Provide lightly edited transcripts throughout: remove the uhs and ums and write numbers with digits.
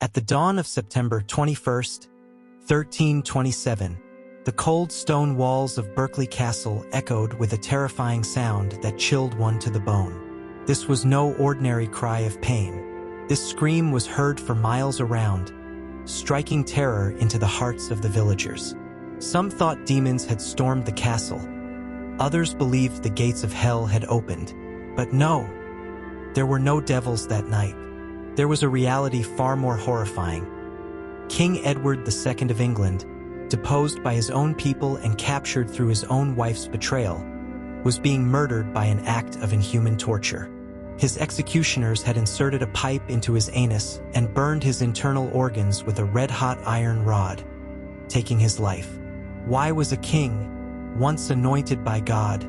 At the dawn of September 21st, 1327, the cold stone walls of Berkeley Castle echoed with a terrifying sound that chilled one to the bone. This was no ordinary cry of pain. This scream was heard for miles around, striking terror into the hearts of the villagers. Some thought demons had stormed the castle. Others believed the gates of hell had opened. But no, there were no devils that night. There was a reality far more horrifying. King Edward II of England, deposed by his own people and captured through his own wife's betrayal, was being murdered by an act of inhuman torture. His executioners had inserted a pipe into his anus and burned his internal organs with a red-hot iron rod, taking his life. Why was a king, once anointed by God,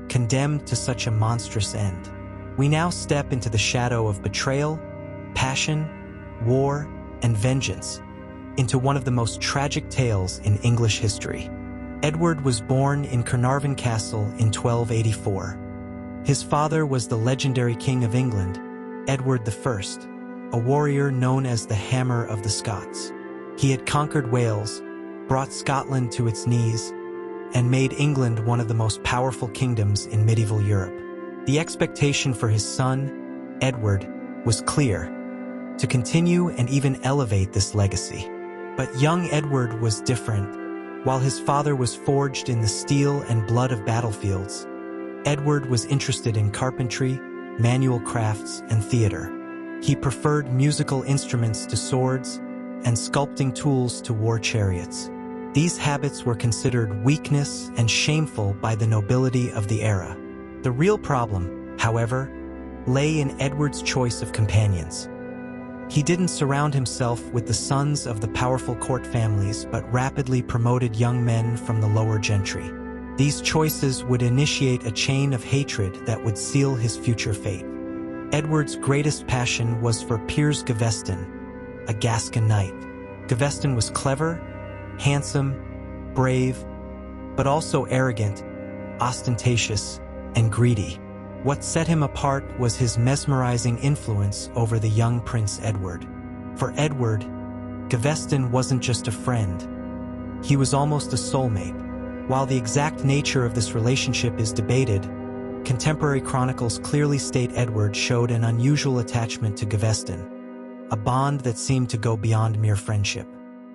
condemned to such a monstrous end? We now step into the shadow of betrayal, passion, war, and vengeance, into one of the most tragic tales in English history. Edward was born in Carnarvon Castle in 1284. His father was the legendary King of England, Edward I, a warrior known as the Hammer of the Scots. He had conquered Wales, brought Scotland to its knees, and made England one of the most powerful kingdoms in medieval Europe. The expectation for his son, Edward, was clear: to continue and even elevate this legacy. But young Edward was different. While his father was forged in the steel and blood of battlefields, Edward was interested in carpentry, manual crafts, and theater. He preferred musical instruments to swords and sculpting tools to war chariots. These habits were considered weakness and shameful by the nobility of the era. The real problem, however, lay in Edward's choice of companions. He didn't surround himself with the sons of the powerful court families, but rapidly promoted young men from the lower gentry. These choices would initiate a chain of hatred that would seal his future fate. Edward's greatest passion was for Piers Gaveston, a Gascon knight. Gaveston was clever, handsome, brave, but also arrogant, ostentatious, and greedy. What set him apart was his mesmerizing influence over the young Prince Edward. For Edward, Gaveston wasn't just a friend. He was almost a soulmate. While the exact nature of this relationship is debated, contemporary chronicles clearly state Edward showed an unusual attachment to Gaveston, a bond that seemed to go beyond mere friendship.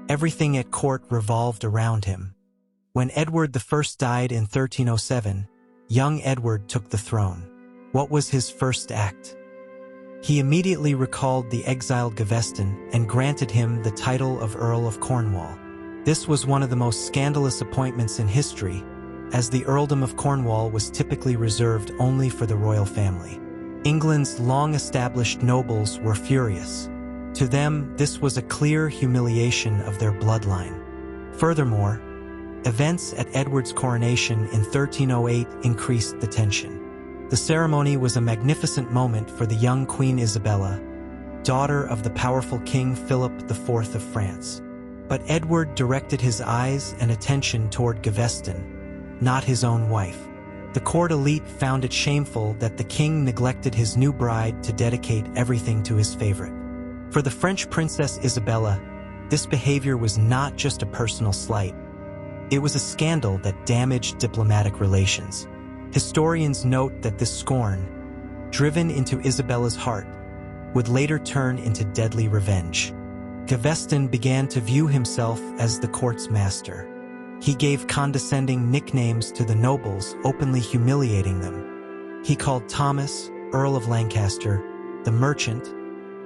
Everything at court revolved around him. When Edward I died in 1307, young Edward took the throne. What was his first act? He immediately recalled the exiled Gaveston and granted him the title of Earl of Cornwall. This was one of the most scandalous appointments in history, as the earldom of Cornwall was typically reserved only for the royal family. England's long-established nobles were furious. To them, this was a clear humiliation of their bloodline. Furthermore, events at Edward's coronation in 1308 increased the tension. The ceremony was a magnificent moment for the young Queen Isabella, daughter of the powerful King Philip IV of France. But Edward directed his eyes and attention toward Gaveston, not his own wife. The court elite found it shameful that the king neglected his new bride to dedicate everything to his favorite. For the French Princess Isabella, this behavior was not just a personal slight. It was a scandal that damaged diplomatic relations. Historians note that this scorn, driven into Isabella's heart, would later turn into deadly revenge. Gaveston began to view himself as the court's master. He gave condescending nicknames to the nobles, openly humiliating them. He called Thomas, Earl of Lancaster, the merchant,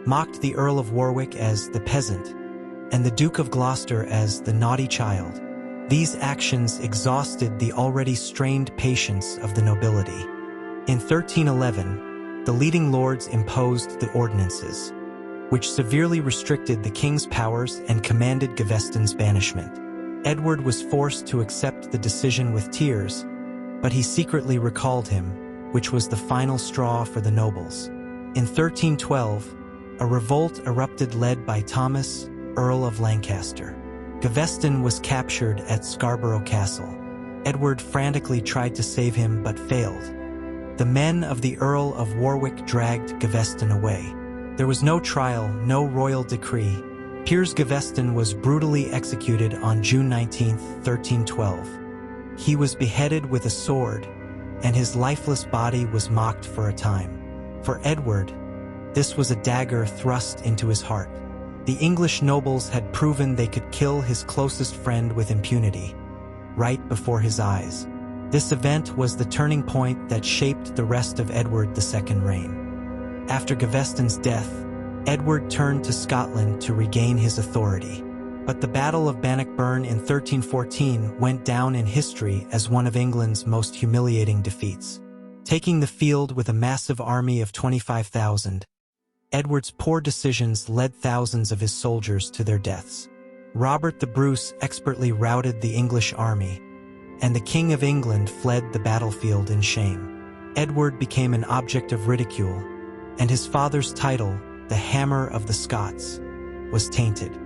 mocked the Earl of Warwick as the peasant, and the Duke of Gloucester as the naughty child. These actions exhausted the already strained patience of the nobility. In 1311, the leading lords imposed the ordinances, which severely restricted the king's powers and commanded Gaveston's banishment. Edward was forced to accept the decision with tears, but he secretly recalled him, which was the final straw for the nobles. In 1312, a revolt erupted led by Thomas, Earl of Lancaster. Gaveston was captured at Scarborough Castle. Edward frantically tried to save him but failed. The men of the Earl of Warwick dragged Gaveston away. There was no trial, no royal decree, Piers Gaveston was brutally executed on June 19, 1312. He was beheaded with a sword, and his lifeless body was mocked for a time. For Edward, this was a dagger thrust into his heart. The English nobles had proven they could kill his closest friend with impunity, right before his eyes. This event was the turning point that shaped the rest of Edward II's reign. After Gaveston's death, Edward turned to Scotland to regain his authority. But the Battle of Bannockburn in 1314 went down in history as one of England's most humiliating defeats. Taking the field with a massive army of 25,000, Edward's poor decisions led thousands of his soldiers to their deaths. Robert the Bruce expertly routed the English army, and the King of England fled the battlefield in shame. Edward became an object of ridicule, and his father's title, the Hammer of the Scots, was tainted.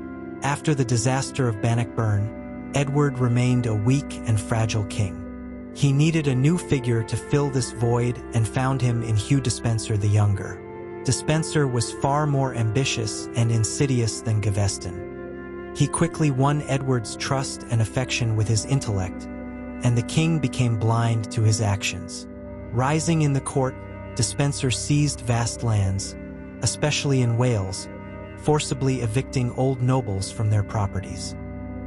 After the disaster of Bannockburn, Edward remained a weak and fragile king. He needed a new figure to fill this void and found him in Hugh Despenser the Younger. Despenser was far more ambitious and insidious than Gaveston. He quickly won Edward's trust and affection with his intellect, and the king became blind to his actions. Rising in the court, Despenser seized vast lands, especially in Wales, forcibly evicting old nobles from their properties.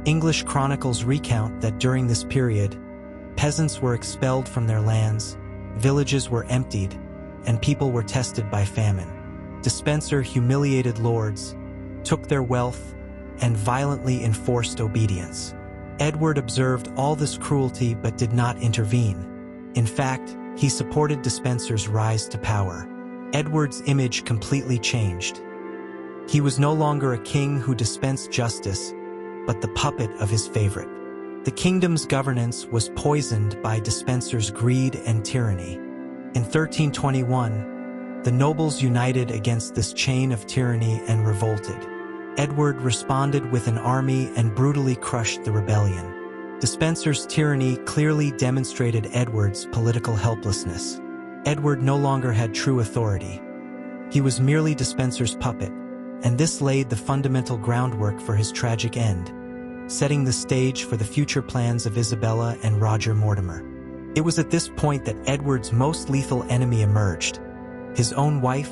English chronicles recount that during this period, peasants were expelled from their lands, villages were emptied, and people were tested by famine. Despenser humiliated lords, took their wealth, and violently enforced obedience. Edward observed all this cruelty but did not intervene. In fact, he supported Despenser's rise to power. Edward's image completely changed. He was no longer a king who dispensed justice, but the puppet of his favorite. The kingdom's governance was poisoned by Despenser's greed and tyranny. In 1321, the nobles united against this chain of tyranny and revolted. Edward responded with an army and brutally crushed the rebellion. Despenser's tyranny clearly demonstrated Edward's political helplessness. Edward no longer had true authority. He was merely Despenser's puppet, and this laid the fundamental groundwork for his tragic end, setting the stage for the future plans of Isabella and Roger Mortimer. It was at this point that Edward's most lethal enemy emerged, his own wife,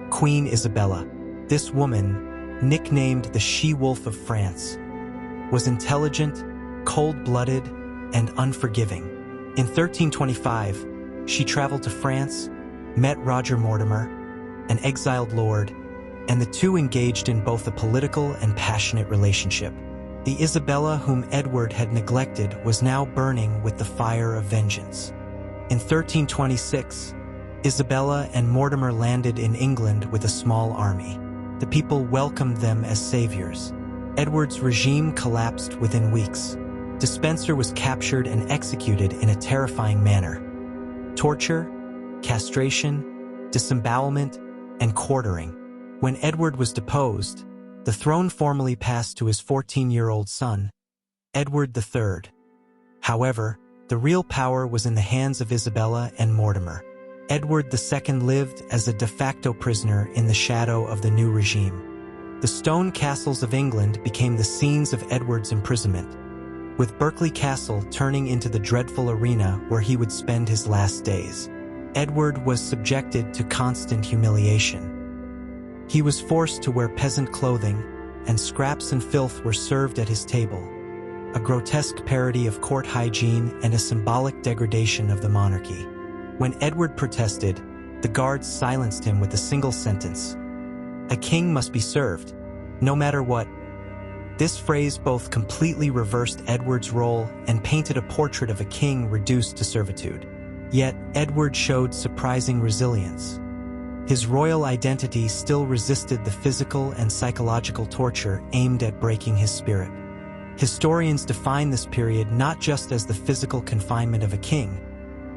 Queen Isabella. This woman, nicknamed the She-Wolf of France, was intelligent, cold-blooded, and unforgiving. In 1325, she traveled to France, met Roger Mortimer, an exiled lord, and the two engaged in both a political and passionate relationship. The Isabella whom Edward had neglected was now burning with the fire of vengeance. In 1326, Isabella and Mortimer landed in England with a small army. The people welcomed them as saviors. Edward's regime collapsed within weeks. Despenser was captured and executed in a terrifying manner. Torture, castration, disembowelment, and quartering. When Edward was deposed, the throne formally passed to his 14-year-old son, Edward III. However, the real power was in the hands of Isabella and Mortimer. Edward II lived as a de facto prisoner in the shadow of the new regime. The stone castles of England became the scenes of Edward's imprisonment, with Berkeley Castle turning into the dreadful arena where he would spend his last days. Edward was subjected to constant humiliation. He was forced to wear peasant clothing, and scraps and filth were served at his table, a grotesque parody of court hygiene and a symbolic degradation of the monarchy. When Edward protested, the guards silenced him with a single sentence: "A king must be served, no matter what." This phrase both completely reversed Edward's role and painted a portrait of a king reduced to servitude. Yet, Edward showed surprising resilience. His royal identity still resisted the physical and psychological torture aimed at breaking his spirit. Historians define this period not just as the physical confinement of a king,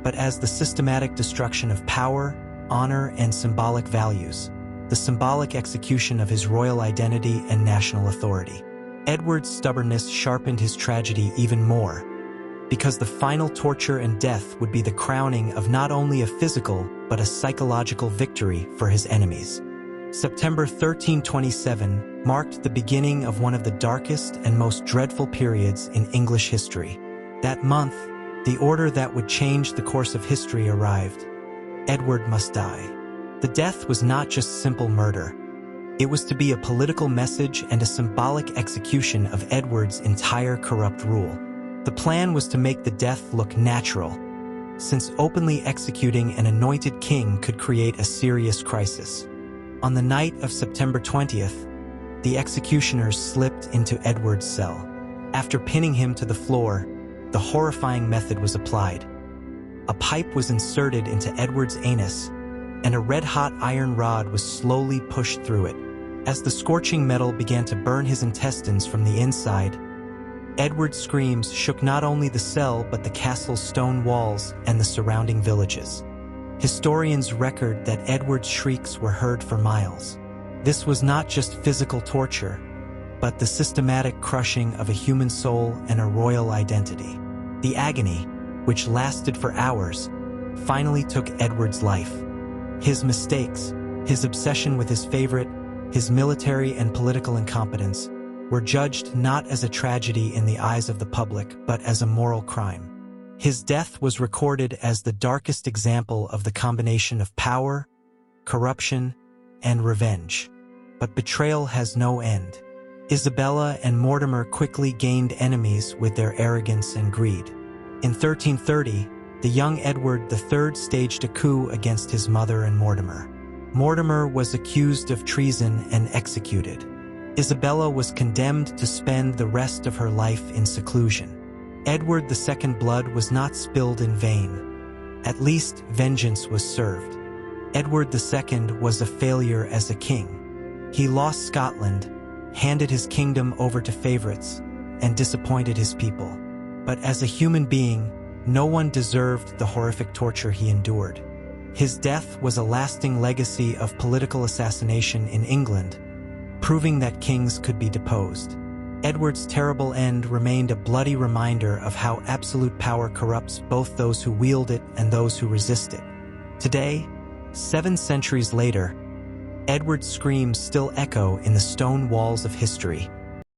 but as the systematic destruction of power, honor, and symbolic values, the symbolic execution of his royal identity and national authority. Edward's stubbornness sharpened his tragedy even more, because the final torture and death would be the crowning of not only a physical but a psychological victory for his enemies. September 1327 marked the beginning of one of the darkest and most dreadful periods in English history. That month, the order that would change the course of history arrived. Edward must die. The death was not just simple murder. It was to be a political message and a symbolic execution of Edward's entire corrupt rule. The plan was to make the death look natural, since openly executing an anointed king could create a serious crisis. On the night of September 20th, the executioners slipped into Edward's cell. After pinning him to the floor, the horrifying method was applied. A pipe was inserted into Edward's anus, and a red-hot iron rod was slowly pushed through it. As the scorching metal began to burn his intestines from the inside, Edward's screams shook not only the cell but the castle's stone walls and the surrounding villages. Historians record that Edward's shrieks were heard for miles. This was not just physical torture, but the systematic crushing of a human soul and a royal identity. The agony, which lasted for hours, finally took Edward's life. His mistakes, his obsession with his favorite, his military and political incompetence, were judged not as a tragedy in the eyes of the public, but as a moral crime. His death was recorded as the darkest example of the combination of power, corruption, and revenge. But betrayal has no end. Isabella and Mortimer quickly gained enemies with their arrogance and greed. In 1330, the young Edward III staged a coup against his mother and Mortimer. Mortimer was accused of treason and executed. Isabella was condemned to spend the rest of her life in seclusion. Edward II's blood was not spilled in vain. At least vengeance was served. Edward II was a failure as a king. He lost Scotland, handed his kingdom over to favorites, and disappointed his people. But as a human being, no one deserved the horrific torture he endured. His death was a lasting legacy of political assassination in England, proving that kings could be deposed. Edward's terrible end remained a bloody reminder of how absolute power corrupts both those who wield it and those who resist it. Today, 7 centuries later, Edward's screams still echo in the stone walls of history,